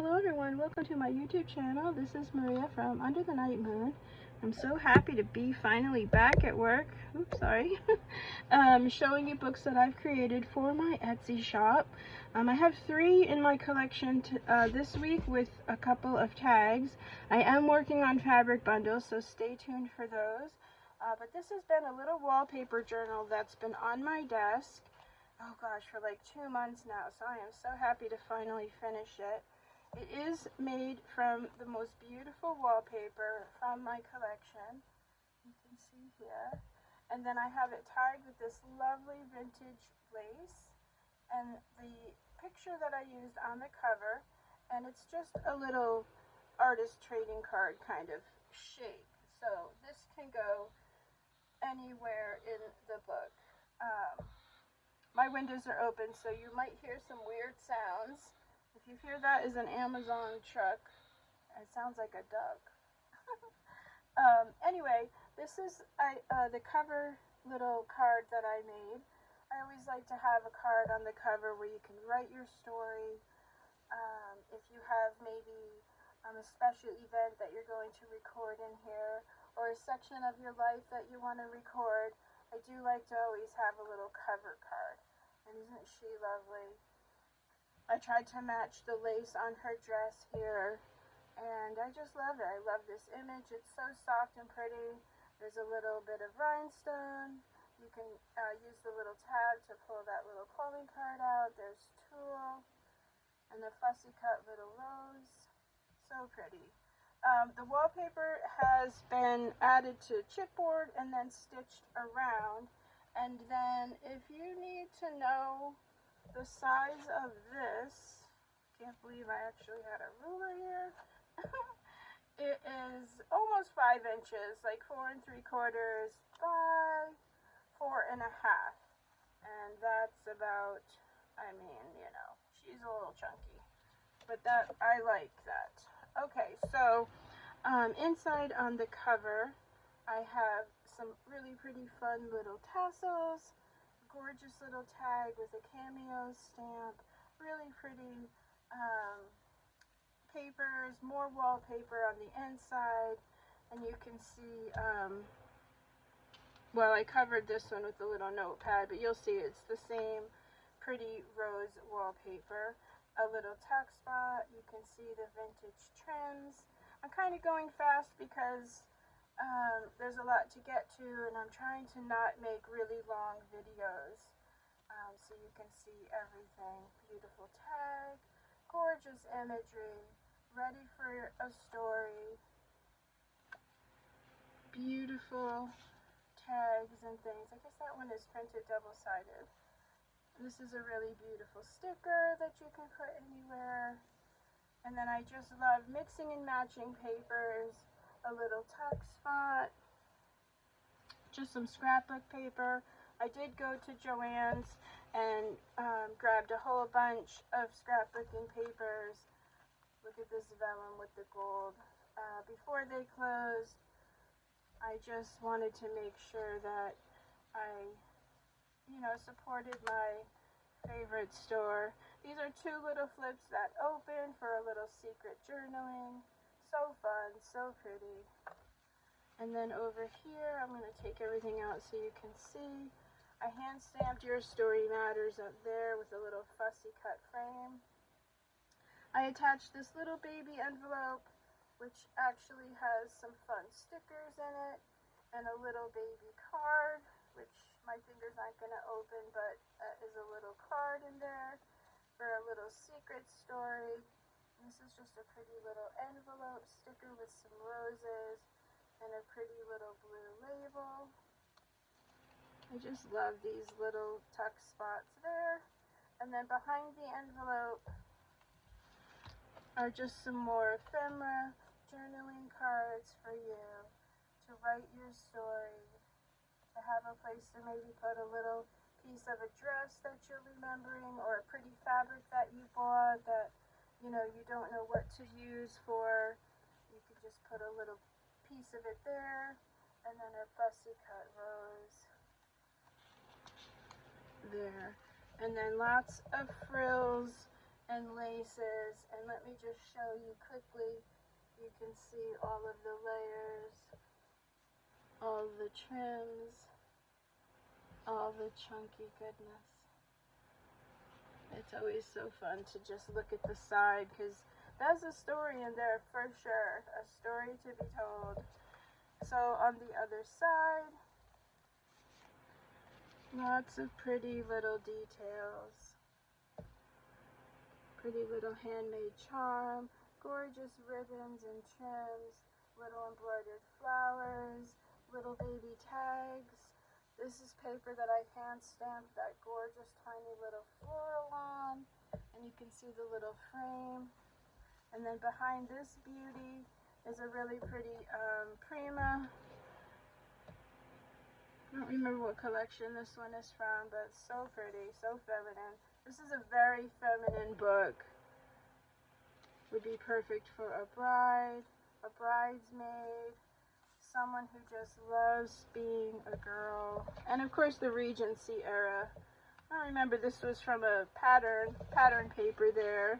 Hello everyone, welcome to my YouTube channel. This is Maria from Under the Night Moon. I'm so happy to be finally back at work. Oops, sorry. Showing you books that I've created for my Etsy shop. I have 3 in my collection this week with a couple of tags. I am working on fabric bundles, so stay tuned for those. But this has been a little wallpaper journal that's been on my desk, oh gosh, for like 2 months now, so I am so happy to finally finish it. It is made from the most beautiful wallpaper from my collection. You can see here. And then I have it tied with this lovely vintage lace. And the picture that I used on the cover, and it's just a little artist trading card kind of shape. So this can go anywhere in the book. My windows are open, so you might hear some weird sounds. If you hear that is an Amazon truck. It sounds like a duck. Anyway, this is the cover little card that I made. I always like to have a card on the cover where you can write your story. If you have maybe a special event that you're going to record in here, or a section of your life that you want to record, I do like to always have a little cover card. And isn't she lovely? I tried to match the lace on her dress here, and I just love it. I love this image. It's so soft and pretty. There's a little bit of rhinestone. You can use the little tab to pull that little calling card out. There's tulle and a fussy cut little rose. So pretty. The wallpaper has been added to chipboard and then stitched around. And then if you need to know the size of this, can't believe I actually had a ruler here. It is almost 5 inches, like 4 3/4 by 4 1/2. And that's about, I mean, you know, she's a little chunky, but that, I like that. Okay, so inside on the cover, I have some really pretty fun little tassels, gorgeous little tag with a cameo stamp, really pretty papers, more wallpaper on the inside, and you can see, well, I covered this one with a little notepad, but you'll see it's the same pretty rose wallpaper. A little tuck spot, you can see the vintage trims. I'm kind of going fast because there's a lot to get to, and I'm trying to not make really long videos, so you can see everything. Beautiful tag, gorgeous imagery, ready for a story, beautiful tags and things. I guess that one is printed double-sided. This is a really beautiful sticker that you can put anywhere. And then I just love mixing and matching papers. A little tuck spot, just some scrapbook paper. I did go to Joann's and grabbed a whole bunch of scrapbooking papers. Look at this vellum with the gold. Before they closed, I just wanted to make sure that I, supported my favorite store. These are 2 little flips that open for a little secret journaling. So fun, so pretty. And then over here, I'm going to take everything out so you can see. I hand stamped Your Story Matters up there with a little fussy cut frame. I attached this little baby envelope, which actually has some fun stickers in it, and a little baby card, which my fingers aren't going to open, but is a little card in there for a little secret story. This is just a pretty little envelope sticker with some roses and a pretty little blue label. I just love these little tuck spots there. And then behind the envelope are just some more ephemera journaling cards for you to write your story, to have a place to maybe put a little piece of a dress that you're remembering, or a pretty fabric that you bought that you don't know what to use for. You can just put a little piece of it there, and then a fussy cut rose there. And then lots of frills and laces. And let me just show you quickly. You can see all of the layers, all the trims, all the chunky goodness. It's always so fun to just look at the side, because there's a story in there for sure, a story to be told. So on the other side, lots of pretty little details. Pretty little handmade charm, gorgeous ribbons and trims, little embroidered flowers, little baby tags. This is paper that I hand stamped that gorgeous tiny little floral on, and you can see the little frame. And then behind this beauty is a really pretty Prima. I don't remember what collection this one is from, but it's so pretty, so feminine. This is a very feminine book. Would be perfect for a bride, a bridesmaid, someone who just loves being a girl. And of course the Regency era. I remember this was from a pattern paper there.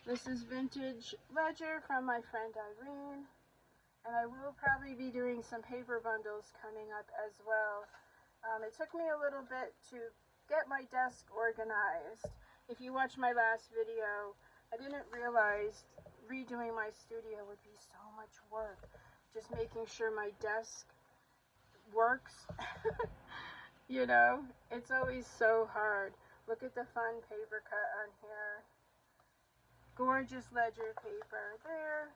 This is vintage ledger from my friend Irene. And I will probably be doing some paper bundles coming up as well. It took me a little bit to get my desk organized. If you watch my last video, I didn't realize redoing my studio would be so much work. Just making sure my desk works. You know, it's always so hard. Look at the fun paper cut on here. Gorgeous ledger paper there.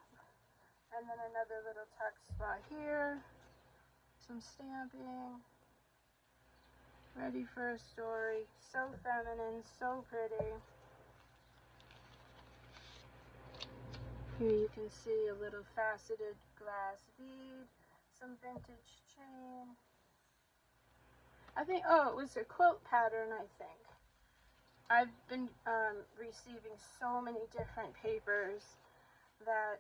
And then another little tuck spot here. Some stamping. Ready for a story. So feminine, so pretty. Here you can see a little faceted glass bead, some vintage chain. I think, oh, it was a quilt pattern, I think. I've been receiving so many different papers that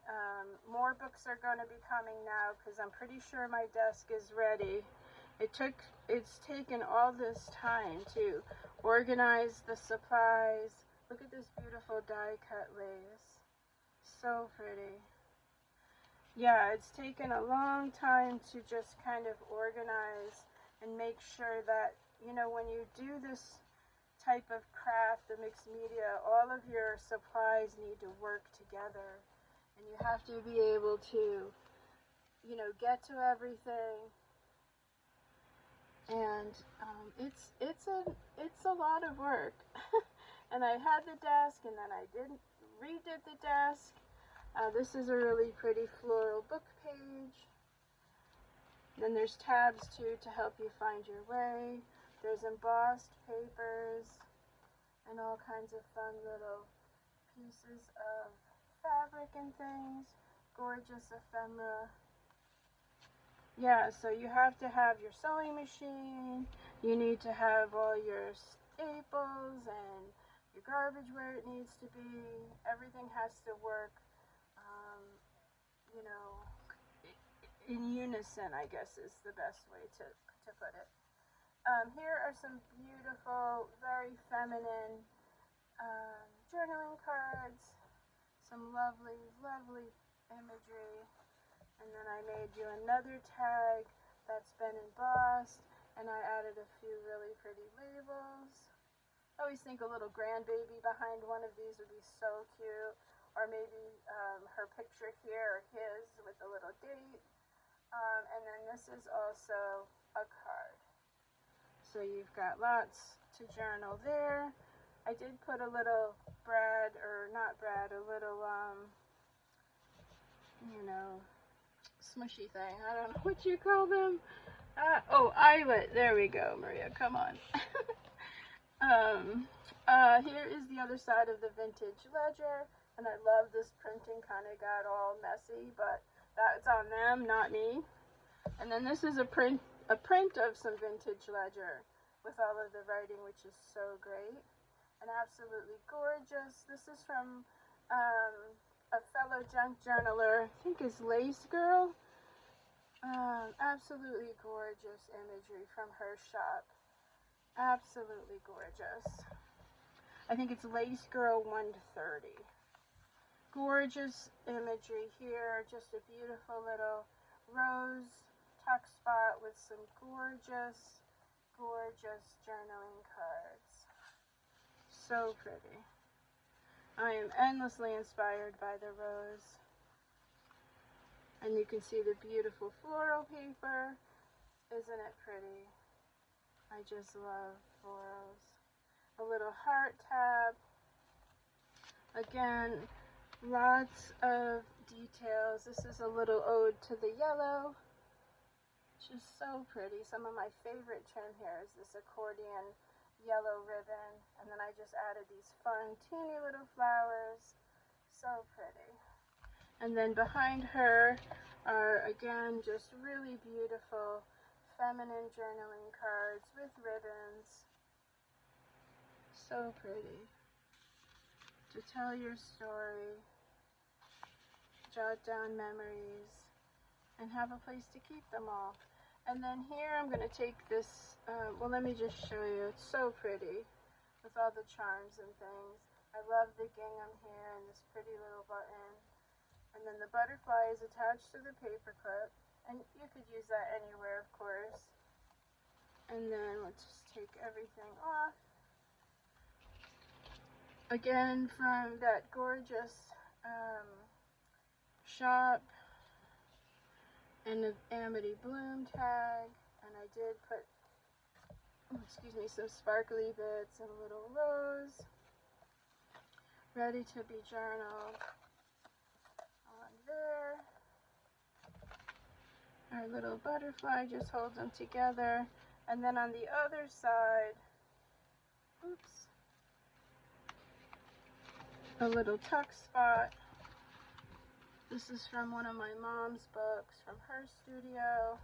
more books are going to be coming now, because I'm pretty sure my desk is ready. It's taken all this time to organize the supplies. Look at this beautiful die cut lace. So pretty. Yeah, it's taken a long time to just kind of organize and make sure that, you know, when you do this type of craft, the mixed media, all of your supplies need to work together. And you have to be able to, you know, get to everything. And it's a lot of work. And I had the desk, and then I redid the desk. This is a really pretty floral book page. Then there's tabs too to help you find your way. There's embossed papers and all kinds of fun little pieces of fabric and things. Gorgeous ephemera. Yeah, so you have to have your sewing machine. You need to have all your staples and your garbage where it needs to be. Everything has to work, you know, in unison, I guess is the best way to put it. Here are some beautiful, very feminine journaling cards. Some lovely, lovely imagery. And then I made you another tag that's been embossed, and I added a few really pretty labels. I always think a little grandbaby behind one of these would be so cute, or maybe her picture here, or his, with a little date. And then this is also a card. So you've got lots to journal there. I did put a little a little, you know, smushy thing. I don't know what you call them. Oh, eyelet. There we go, Maria. Come on. Here is the other side of the vintage ledger. And I love this printing, kind of got all messy, but that's on them, not me. And then this is a print of some vintage ledger with all of the writing, which is so great and absolutely gorgeous. This is from a fellow junk journaler, I think is Lace Girl. Absolutely gorgeous imagery from her shop. Absolutely gorgeous. I think it's Lace Girl 130. Gorgeous imagery here, just a beautiful little rose tuck spot with some gorgeous, gorgeous journaling cards. So pretty. I am endlessly inspired by the rose. And you can see the beautiful floral paper. Isn't it pretty? I just love florals. A little heart tab. Again, lots of details. This is a little ode to the yellow. Just so pretty. Some of my favorite trim here is this accordion yellow ribbon. And then I just added these fun, teeny little flowers. So pretty. And then behind her are, again, just really beautiful feminine journaling cards with ribbons. So pretty. To tell your story, jot down memories, and have a place to keep them all. And then here I'm going to take this, well, let me just show you. It's so pretty with all the charms and things. I love the gingham here and this pretty little button. And then the butterfly is attached to the paper clip. And you could use that anywhere, of course. And then let's just take everything off. Again, from that gorgeous shop, and the Amity Bloom tag. And I did put, excuse me, some sparkly bits and a little rose. Ready to be journaled on there. Our little butterfly just holds them together. And then on the other side, oops, a little tuck spot. This is from one of my mom's books from her studio.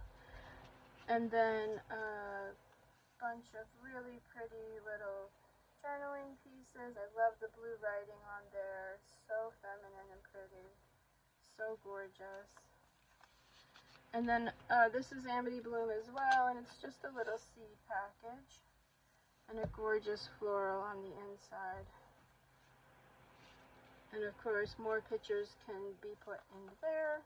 And then a bunch of really pretty little journaling pieces. I love the blue writing on there. So feminine and pretty. So gorgeous. And then this is Amity Bloom as well, and it's just a little seed package. And a gorgeous floral on the inside. And of course, more pictures can be put in there.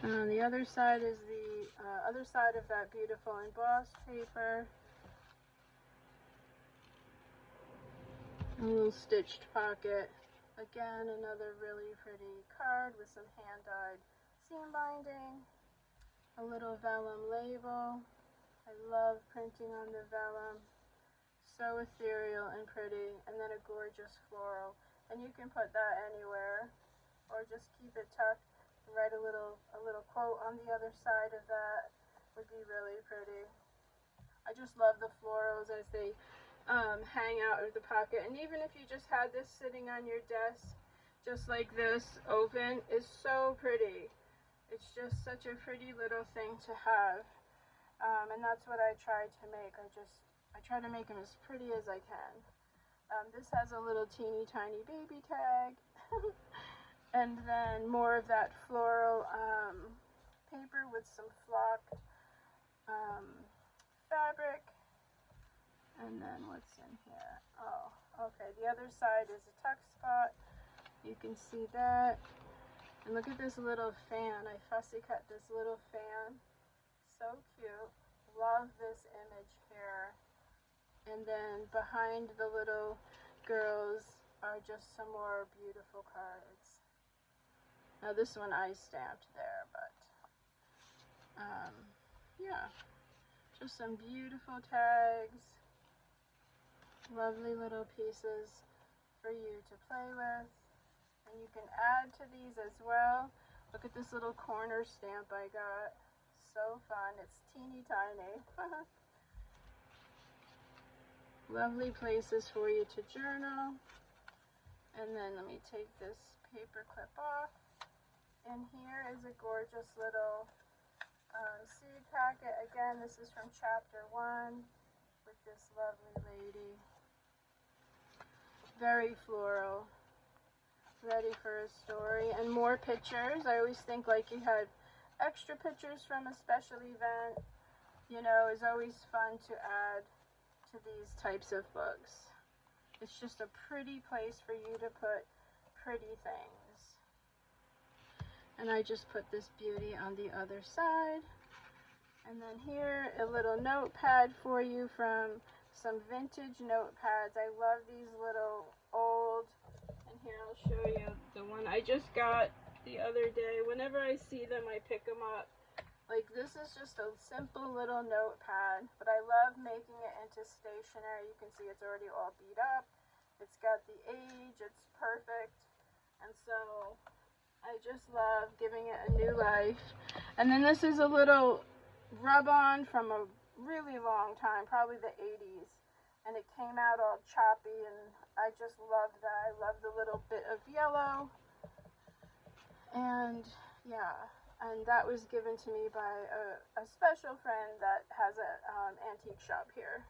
And on the other side is the other side of that beautiful embossed paper. A little stitched pocket. Again, another really pretty card with some hand-dyed seam binding. A little vellum label. I love printing on the vellum. So ethereal and pretty. And then a gorgeous floral. And you can put that anywhere, or just keep it tucked. Write a little quote on the other side of that. Would be really pretty. I just love the florals as they hang out of the pocket. And even if you just had this sitting on your desk, just like this, open, is so pretty. It's just such a pretty little thing to have. And that's what I try to make. I try to make them as pretty as I can. This has a little teeny tiny baby tag. And then more of that floral paper with some flocked fabric. And then what's in here? Oh, okay. The other side is a tuck spot. You can see that. And look at this little fan. I fussy cut this little fan. So cute. Love this image here. And then behind the little girls are just some more beautiful cards. Now this one I stamped there, but yeah, just some beautiful tags. Lovely little pieces for you to play with. And you can add to these as well. Look at this little corner stamp I got. So fun. It's teeny tiny. Lovely places for you to journal. And then let me take this paper clip off. And here is a gorgeous little seed packet. Again, this is from chapter 1 with this lovely lady. Very floral. Ready for a story. And more pictures. I always think like you had extra pictures from a special event, you know, is always fun to add to these types of books. It's just a pretty place for you to put pretty things. And I just put this beauty on the other side. And then here, a little notepad for you from some vintage notepads. I love these little old, and here I'll show you the one I just got the other day. Whenever I see them, I pick them up. Like, this is just a simple little notepad, but I love making it into stationery. You can see it's already all beat up. It's got the age, it's perfect. And so I just love giving it a new life. And then this is a little rub-on from a really long time, probably the 80s. And it came out all choppy, and I just loved that. I love the little bit of yellow. And yeah, and that was given to me by a special friend that has an antique shop here.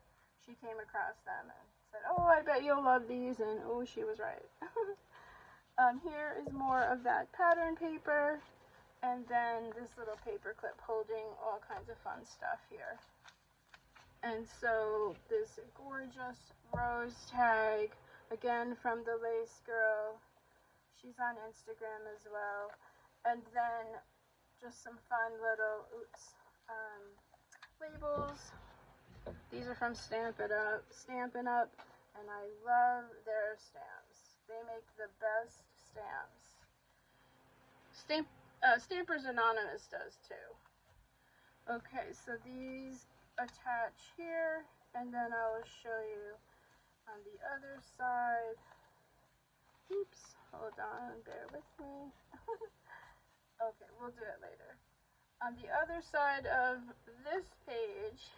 She came across them and said, oh, I bet you'll love these, and oh, she was right. Here is more of that pattern paper, and then this little paper clip holding all kinds of fun stuff here. And so this gorgeous rose tag, again from the Lace Girl. She's on Instagram as well. And then just some fun little, labels. These are from Stampin' Up, and I love their stamps. They make the best stamps. Stampers Anonymous does too. Okay, so these attach here, and then I will show you on the other side. Oops, hold on, bear with me. Okay, we'll do it later. On the other side of this page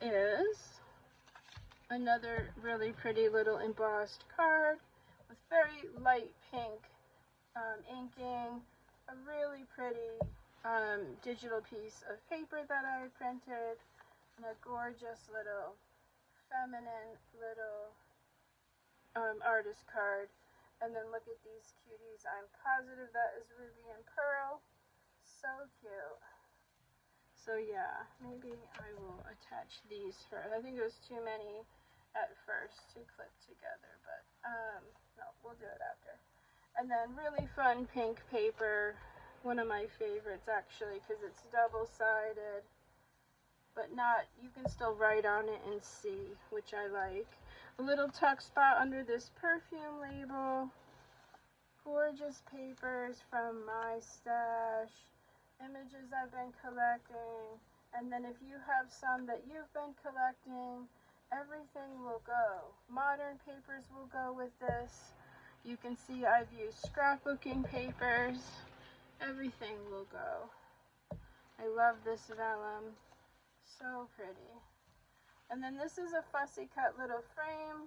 is another really pretty little embossed card with very light pink inking, a really pretty digital piece of paper that I printed, and a gorgeous little feminine little artist card. And then look at these cuties. I'm positive that is Ruby and Pearl. So cute. So yeah, maybe I will attach these first. I think it was too many at first to clip together, but no, we'll do it after. And then really fun pink paper, one of my favorites actually, because it's double-sided, but not, you can still write on it and see, which I like. A little tuck spot under this perfume label. Gorgeous papers from my stash. Images I've been collecting. And then if you have some that you've been collecting, everything will go. Modern papers will go with this. You can see I've used scrapbooking papers. Everything will go. I love this vellum. So pretty. And then this is a fussy cut little frame.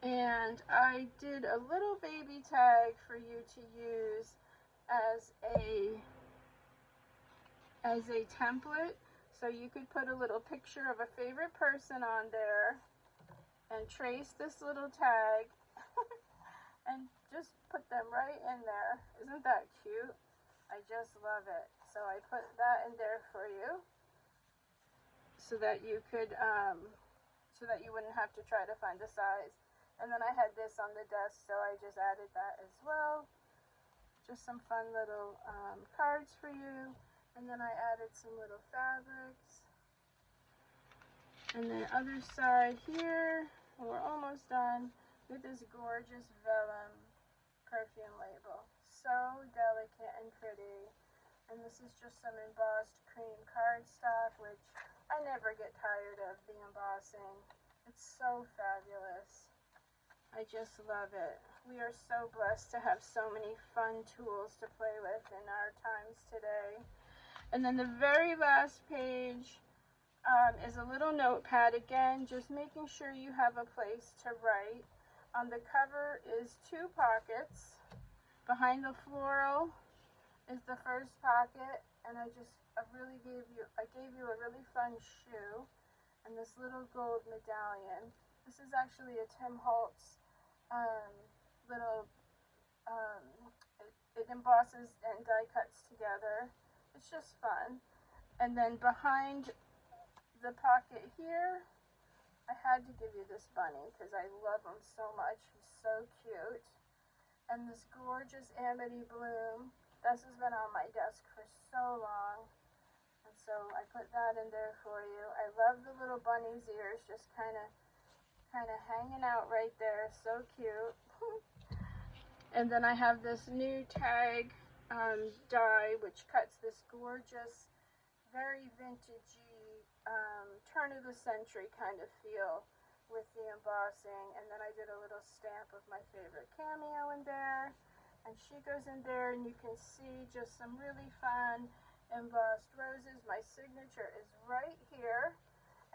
And I did a little baby tag for you to use as a template. So you could put a little picture of a favorite person on there and trace this little tag and just put them right in there. Isn't that cute? I just love it. So I put that in there for you so that you could, so that you wouldn't have to try to find the size. And then I had this on the desk, so I just added that as well. Just some fun little cards for you. And then I added some little fabrics. And then other side here, and we're almost done with this gorgeous vellum perfume label. So delicate and pretty. And this is just some embossed cream cardstock, which I never get tired of the embossing. It's so fabulous. I just love it. We are so blessed to have so many fun tools to play with in our times today. And then the very last page is a little notepad, again, just making sure you have a place to write. On the cover is 2 pockets. Behind the floral is the first pocket, and I gave you a really fun shoe and this little gold medallion. This is actually a Tim Holtz little it embosses and die cuts together. It's just fun. And then behind the pocket here, I had to give you this bunny because I love him so much. He's so cute. And this gorgeous amity bloom. This has been on my desk for so long. And so I put that in there for you. I love the little bunny's ears just kind of hanging out right there. So cute. And then I have this new tag die which cuts this gorgeous, very vintagey, turn of the century kind of feel with the embossing. And then I did a little stamp of my favorite cameo in there, and she goes in there, and you can see just some really fun embossed roses. My signature is right here.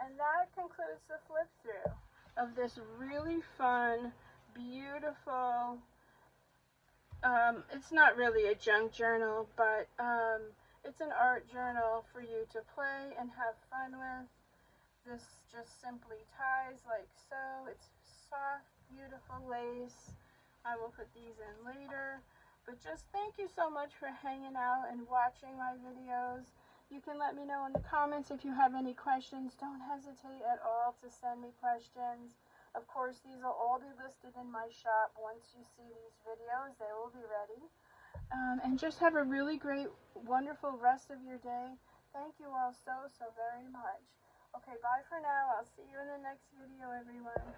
And that concludes the flip through of this really fun, beautiful, it's not really a junk journal, but it's an art journal for you to play and have fun with. This just simply ties like so. It's soft, beautiful lace. I will put these in later. But just thank you so much for hanging out and watching my videos. You can let me know in the comments if you have any questions. Don't hesitate at all to send me questions. Of course, these will all be listed in my shop. Once you see these videos, they will be ready. And just have a really great, wonderful rest of your day. Thank you all so very much. Okay, bye for now. I'll see you in the next video, everyone.